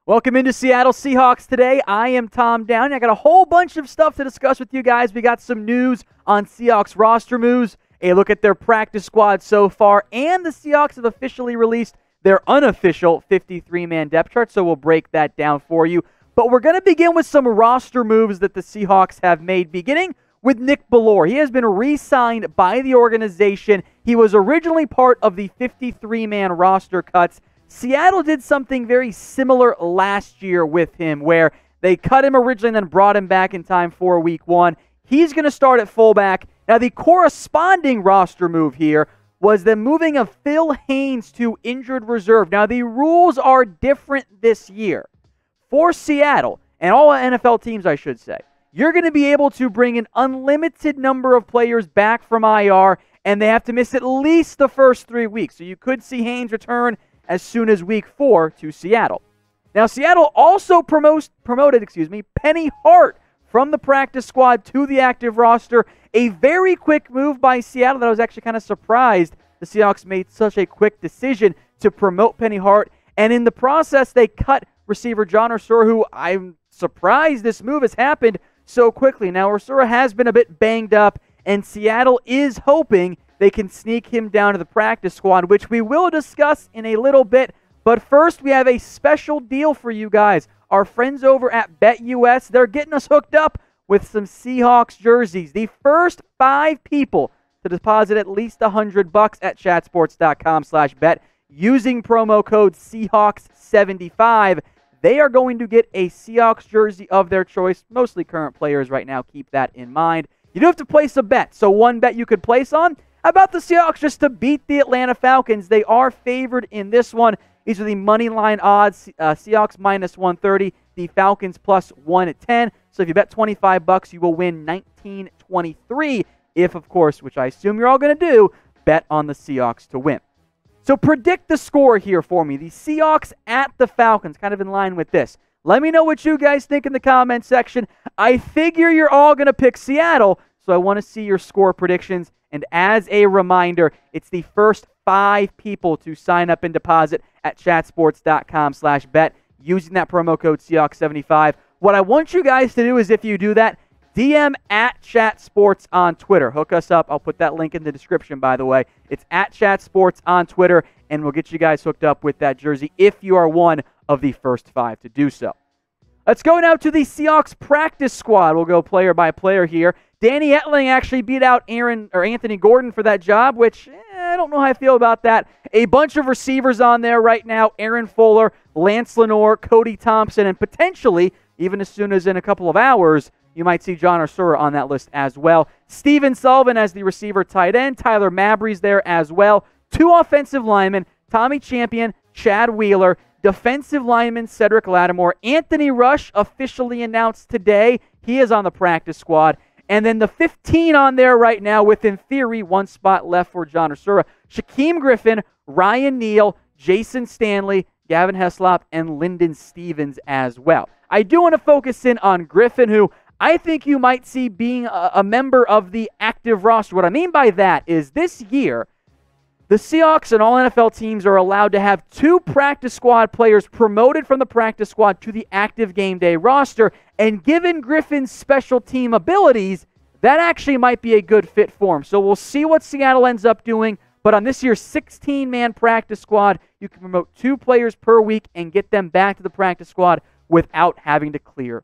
Welcome into Seattle Seahawks today. I am Tom Downey. I got a whole bunch of stuff to discuss with you guys. We got some news on Seahawks roster moves, a look at their practice squad so far, and the Seahawks have officially released their unofficial 53-man depth chart, so we'll break that down for you. But we're going to begin with some roster moves that the Seahawks have made, beginning with Nick Bellore. He has been re-signed by the organization. He was originally part of the 53-man roster cuts. Seattle did something very similar last year with him, where they cut him originally and then brought him back in time for week one. He's going to start at fullback. Now, the corresponding roster move here was the moving of Phil Haynes to injured reserve. Now, the rules are different this year. For Seattle, and all NFL teams, I should say, you're going to be able to bring an unlimited number of players back from IR, and they have to miss at least the first 3 weeks. So you could see Haynes return as soon as week 4 to Seattle. Now, Seattle also promoted Penny Hart from the practice squad to the active roster. A very quick move by Seattle that I was actually kind of surprised the Seahawks made such a quick decision to promote Penny Hart. And in the process, they cut receiver John Ursua, who I'm surprised this move has happened so quickly. Now, Ursua has been a bit banged up, and Seattle is hoping they can sneak him down to the practice squad, which we will discuss in a little bit. But first, we have a special deal for you guys. Our friends over at BetUS, they're getting us hooked up with some Seahawks jerseys. The first 5 people to deposit at least $100 at chatsports.com/bet using promo code Seahawks75, they are going to get a Seahawks jersey of their choice, mostly current players right now. Keep that in mind. You do have to place a bet. So one bet you could place on, how about the Seahawks just to beat the Atlanta Falcons? They are favored in this one. These are the money line odds. Seahawks minus 130, the Falcons plus 110. So if you bet $25, you will win $19.23 if, of course, which I assume you're all going to do, bet on the Seahawks to win. So predict the score here for me. The Seahawks at the Falcons, kind of in line with this. Let me know what you guys think in the comment section. I figure you're all going to pick Seattle, so I want to see your score predictions. And as a reminder, it's the first 5 people to sign up and deposit at chatsports.com/bet using that promo code Seahawks75. What I want you guys to do is, if you do that, DM at ChatSports on Twitter. Hook us up. I'll put that link in the description, by the way. It's at ChatSports on Twitter, and we'll get you guys hooked up with that jersey if you are one of the first 5 to do so. Let's go now to the Seahawks practice squad. We'll go player by player here. Danny Etling actually beat out Anthony Gordon for that job, which I don't know how I feel about that. A bunch of receivers on there right now. Aaron Fuller, Lance Lenoir, Cody Thompson, and potentially, even as soon as in a couple of hours, you might see John Ursua on that list as well. Steven Sullivan as the receiver tight end. Tyler Mabry's there as well. 2 offensive linemen, Tommy Champion, Chad Wheeler. Defensive lineman Cedric Lattimore. Anthony Rush officially announced today. He is on the practice squad. And then the 15 on there right now with, in theory, 1 spot left for John Ursua. Shaquem Griffin, Ryan Neal, Jason Stanley, Gavin Heslop, and Lyndon Stevens as well. I do want to focus in on Griffin, who I think you might see being a member of the active roster. What I mean by that is this year, the Seahawks and all NFL teams are allowed to have 2 practice squad players promoted from the practice squad to the active game day roster. And given Griffin's special team abilities, that actually might be a good fit for him. So we'll see what Seattle ends up doing. But on this year's 16-man practice squad, you can promote 2 players per week and get them back to the practice squad without having to clear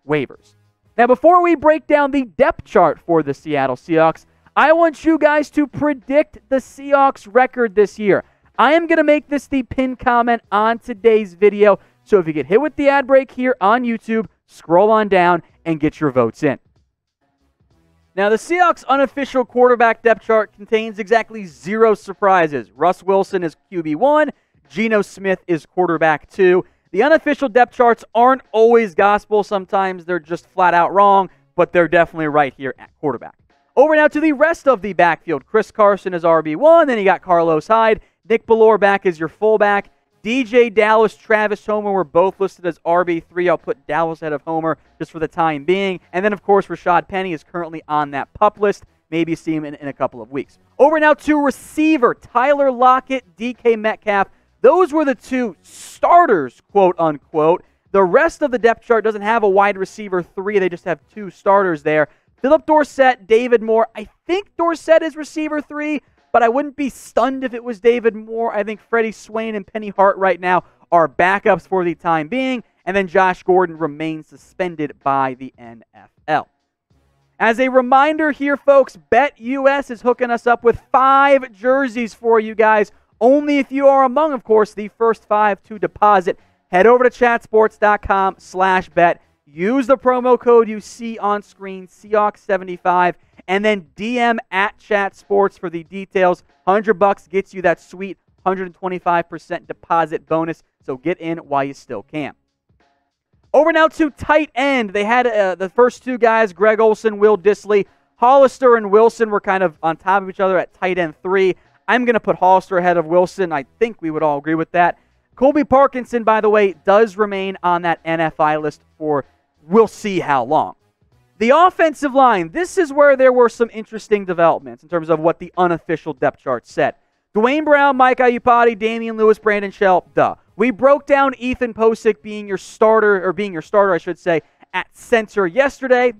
waivers. Now, before we break down the depth chart for the Seattle Seahawks, I want you guys to predict the Seahawks record this year. I am going to make this the pinned comment on today's video. So if you get hit with the ad break here on YouTube, scroll on down and get your votes in. Now, the Seahawks unofficial quarterback depth chart contains exactly 0 surprises. Russ Wilson is QB1. Geno Smith is quarterback 2. The unofficial depth charts aren't always gospel. Sometimes they're just flat out wrong, but they're definitely right here at quarterback. Over now to the rest of the backfield. Chris Carson is RB1. Then you got Carlos Hyde. Nick Bellore back as your fullback. DJ Dallas, Travis Homer were both listed as RB3. I'll put Dallas ahead of Homer just for the time being. And then, of course, Rashad Penny is currently on that PUP list. Maybe see him in a couple of weeks. Over now to receiver. Tyler Lockett, DK Metcalf, Those were the two starters, quote unquote. The rest of the depth chart doesn't have a wide receiver 3. They just have 2 starters there. Philip Dorsett, David Moore. I think Dorsett is receiver 3, but I wouldn't be stunned if it was David Moore. I think Freddie Swain and Penny Hart right now are backups for the time being, and then Josh Gordon remains suspended by the NFL. As a reminder here, folks, BetUS is hooking us up with 5 jerseys for you guys, only if you are among, of course, the first 5 to deposit. Head over to chatsports.com/bet. Use the promo code you see on screen, Seahawks75, and then DM at ChatSports for the details. $100 gets you that sweet 125% deposit bonus, so get in while you still can. Over now to tight end. They had the first 2 guys, Greg Olsen, Will Dissly. Hollister and Wilson were kind of on top of each other at tight end 3. I'm going to put Hollister ahead of Wilson. I think we would all agree with that. Colby Parkinson, by the way, does remain on that NFI list for we'll see how long. The offensive line, this is where there were some interesting developments in terms of what the unofficial depth chart said. Dwayne Brown, Mike Iupati, Damian Lewis, Brandon Shell, duh. We broke down Ethan Posick being your starter, I should say, at center yesterday,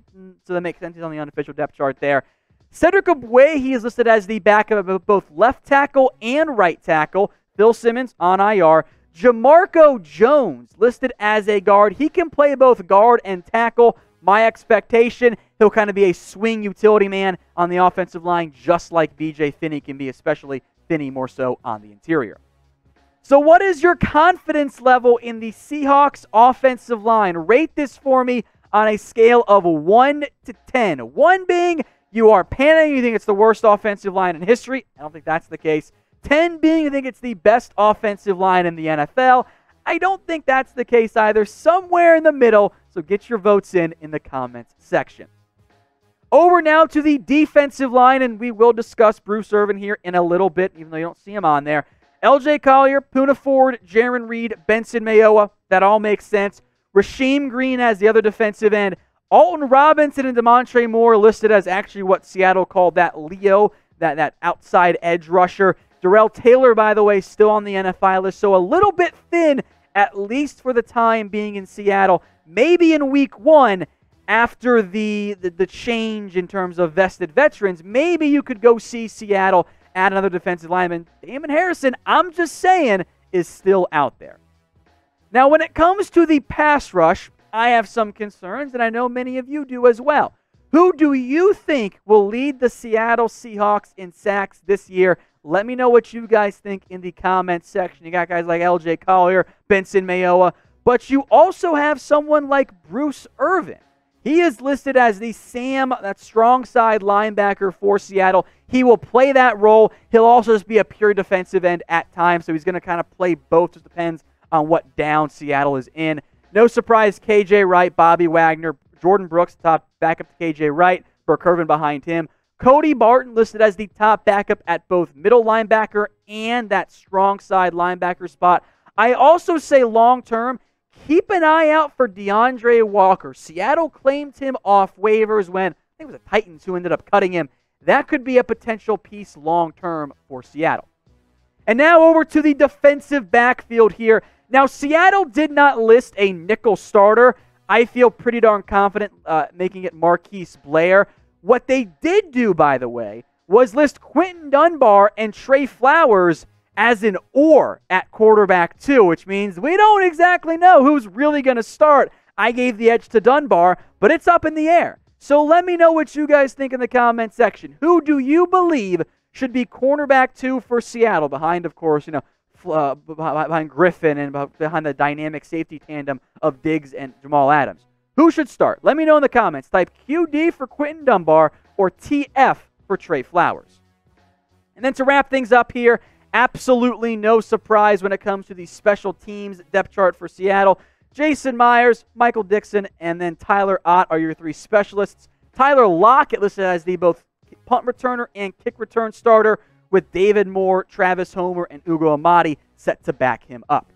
so that makes sense. He's on the unofficial depth chart there. Cedric Ogbuehi, he is listed as the backup of both left tackle and right tackle. Phil Simmons on IR. Jamarco Jones listed as a guard. He can play both guard and tackle. My expectation, he'll kind of be a swing utility man on the offensive line, just like B.J. Finney can be, especially Finney more so on the interior. So what is your confidence level in the Seahawks offensive line? Rate this for me on a scale of 1 to 10. 1 being you are panicking, you think it's the worst offensive line in history. I don't think that's the case. 10 being you think it's the best offensive line in the NFL. I don't think that's the case either. Somewhere in the middle, so get your votes in the comments section. Over now to the defensive line, and we will discuss Bruce Irvin here in a little bit, even though you don't see him on there. L.J. Collier, Poona Ford, Jaron Reed, Benson Mayowa. That all makes sense. Rasheem Green as the other defensive end. Alton Robinson and Demontre Moore listed as actually what Seattle called that Leo, that outside edge rusher. Darrell Taylor, by the way, still on the NFI list, so a little bit thin, at least for the time being in Seattle. Maybe in week 1, after the change in terms of vested veterans, maybe you could go see Seattle add another defensive lineman. Damon Harrison, I'm just saying, is still out there. Now, when it comes to the pass rush, I have some concerns, and I know many of you do as well. Who do you think will lead the Seattle Seahawks in sacks this year? Let me know what you guys think in the comments section. You got guys like L.J. Collier, Benson Mayowa, but you also have someone like Bruce Irvin. He is listed as the Sam, that strong side linebacker for Seattle. He will play that role. He'll also just be a pure defensive end at times, so he's going to kind of play both. Just depends on what down Seattle is in. No surprise, KJ Wright, Bobby Wagner, Jordan Brooks, top backup to KJ Wright, Burke Irvin behind him. Cody Barton listed as the top backup at both middle linebacker and that strong side linebacker spot. I also say long-term, keep an eye out for DeAndre Walker. Seattle claimed him off waivers when, I think it was the Titans who ended up cutting him. That could be a potential piece long-term for Seattle. And now over to the defensive backfield here. Now, Seattle did not list a nickel starter. I feel pretty darn confident making it Marquise Blair. What they did do, by the way, was list Quinton Dunbar and Trey Flowers as an or at quarterback too, which means we don't exactly know who's really going to start. I gave the edge to Dunbar, but it's up in the air. So let me know what you guys think in the comment section. Who do you believe should be cornerback 2 for Seattle, behind, of course, behind Griffin and behind the dynamic safety tandem of Diggs and Jamal Adams? Who should start? Let me know in the comments. Type QD for Quinton Dunbar or TF for Trey Flowers. And then to wrap things up here, absolutely no surprise when it comes to the special teams depth chart for Seattle. Jason Myers, Michael Dixon, and then Tyler Ott are your 3 specialists. Tyler Lockett listed as the both punt returner and kick return starter, with David Moore, Travis Homer, and Ugo Amadi set to back him up.